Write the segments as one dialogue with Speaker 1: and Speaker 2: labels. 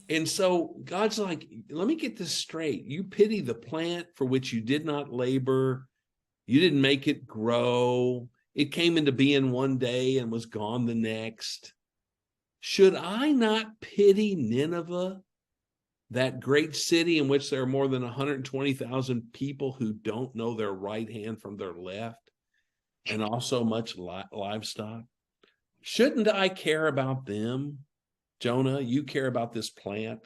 Speaker 1: And so God's like, let me get this straight. You pity the plant for which you did not labor. You didn't make it grow. It came into being one day and was gone the next. Should I not pity Nineveh, that great city in which there are more than 120,000 people who don't know their right hand from their left, and also much livestock? Shouldn't I care about them? Jonah, you care about this plant.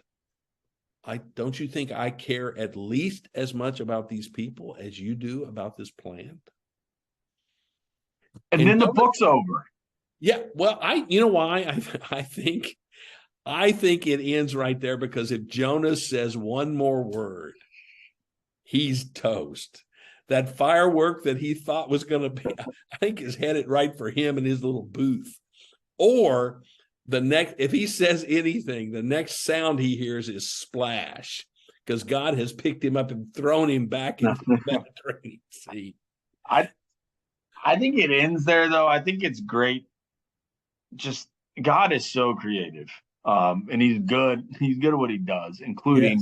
Speaker 1: Don't you think I care at least as much about these people as you do about this plant?
Speaker 2: And then the book's over.
Speaker 1: Yeah, well, you know why? I think it ends right there, because if Jonah says one more word, he's toast. That firework that he thought was going to be, I think, is headed right for him in his little booth. Or if he says anything, the next sound he hears is splash, because God has picked him up and thrown him back into the Mediterranean Sea.
Speaker 2: I think it ends there, though. I think it's great. Just God is so creative, and he's good. He's good at what he does, including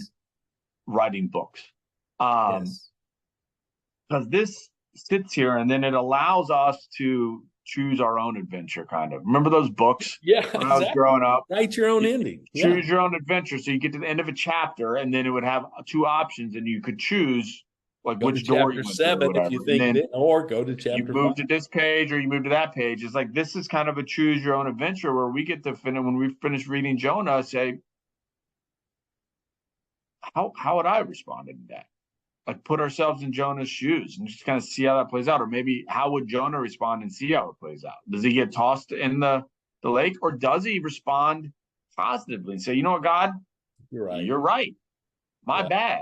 Speaker 2: writing books. Because this sits here, and then it allows us to choose our own adventure, kind of. Remember those books?
Speaker 1: Yeah,
Speaker 2: when I was growing up,
Speaker 1: write your own ending.
Speaker 2: Choose your own adventure. So you get to the end of a chapter, and then it would have two options, and you could choose like
Speaker 1: go
Speaker 2: which door you went to, or whatever.
Speaker 1: If you think that, or go to chapter.
Speaker 2: You move to this page, or you move to that page. It's like this is kind of a choose your own adventure, where we get to finish when we finish reading Jonah. Say, how would I respond to that? Like, put ourselves in Jonah's shoes and just kind of see how that plays out. Or maybe how would Jonah respond and see how it plays out? Does he get tossed in the lake, or does he respond positively and say, you know what, God, you're right. My bad.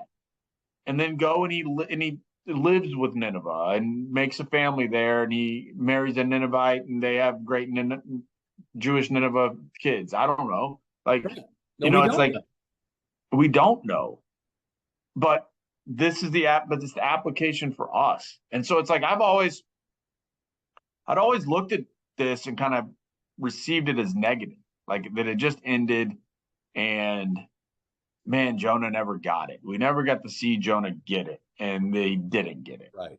Speaker 2: And then go and he lives with Nineveh and makes a family there, and he marries a Ninevite, and they have great Jewish Nineveh kids. I don't know. Like, it's like we don't know. But this is the application for us. And so it's like I'd always looked at this and kind of received it as negative, like that it just ended, and man, Jonah never got it. We never got to see Jonah get it, and they didn't get it.
Speaker 1: Right.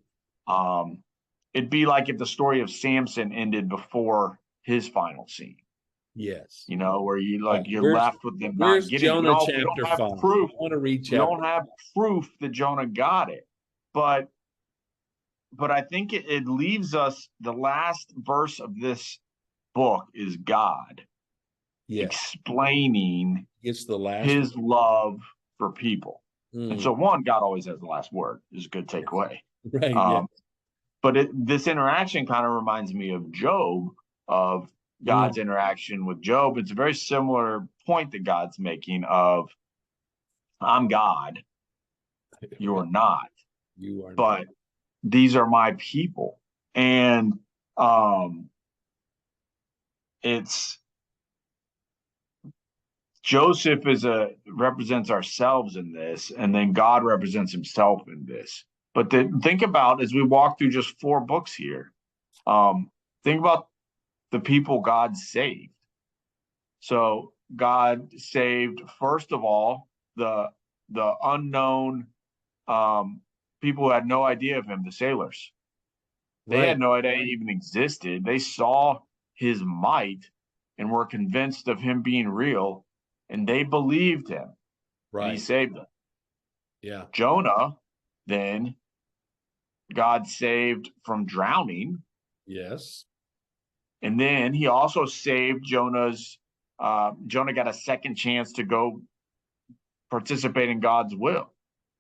Speaker 2: It'd be like if the story of Samson ended before his final scene.
Speaker 1: Yes.
Speaker 2: Where you're left with them not getting
Speaker 1: Jonah
Speaker 2: it.
Speaker 1: Chapter
Speaker 2: We don't have
Speaker 1: 5.
Speaker 2: proof.
Speaker 1: I want to read
Speaker 2: we don't have proof that Jonah got it. But I think it leaves us, the last verse of this book is God explaining
Speaker 1: his
Speaker 2: love for people. And so God always has the last word, is a good takeaway.
Speaker 1: Right.
Speaker 2: But this interaction kind of reminds me of Job, of God's interaction with Job. It's a very similar point that God's making of, I'm God, you're not.
Speaker 1: You are
Speaker 2: but
Speaker 1: not.
Speaker 2: These are my people. And it's Joseph represents ourselves in this, and then God represents himself in this. But think about, as we walk through just 4 books here, think about the people God saved. So God saved, first of all, the unknown people who had no idea of him, the sailors. They had no idea he even existed. They saw his might and were convinced of him being real, and they believed him. Right. And he saved them.
Speaker 1: Yeah.
Speaker 2: Jonah, then, God saved from drowning.
Speaker 1: Yes. And
Speaker 2: then he also saved Jonah got a second chance to go participate in God's will.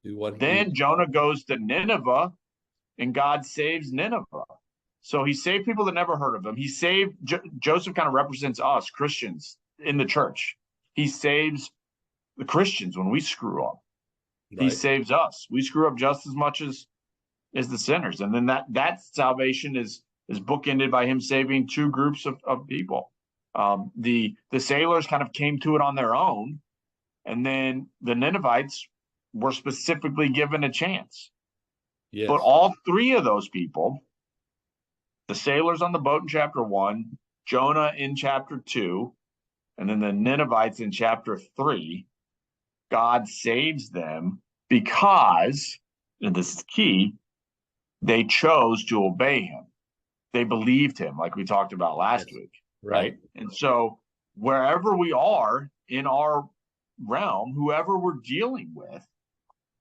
Speaker 2: Then Jonah goes to Nineveh, and God saves Nineveh. So he saved people that never heard of him. He saved, Joseph kind of represents us, Christians, in the church. He saves the Christians when we screw up. Right. He saves us. We screw up just as much as the sinners. And then that salvation is bookended by him saving 2 groups of people. The sailors kind of came to it on their own, and then the Ninevites were specifically given a chance. Yes. But all 3 of those people, the sailors on the boat in chapter 1, Jonah in chapter 2, and then the Ninevites in chapter 3, God saves them because, and this is key, they chose to obey him. They believed him, like we talked about last week. Right. And so wherever we are in our realm, whoever we're dealing with,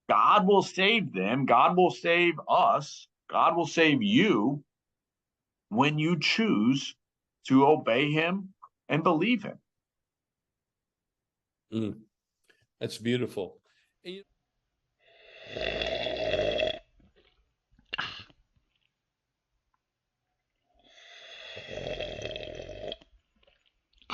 Speaker 2: God will save them. God will save us. God will save you when you choose to obey him and believe him.
Speaker 1: That's beautiful.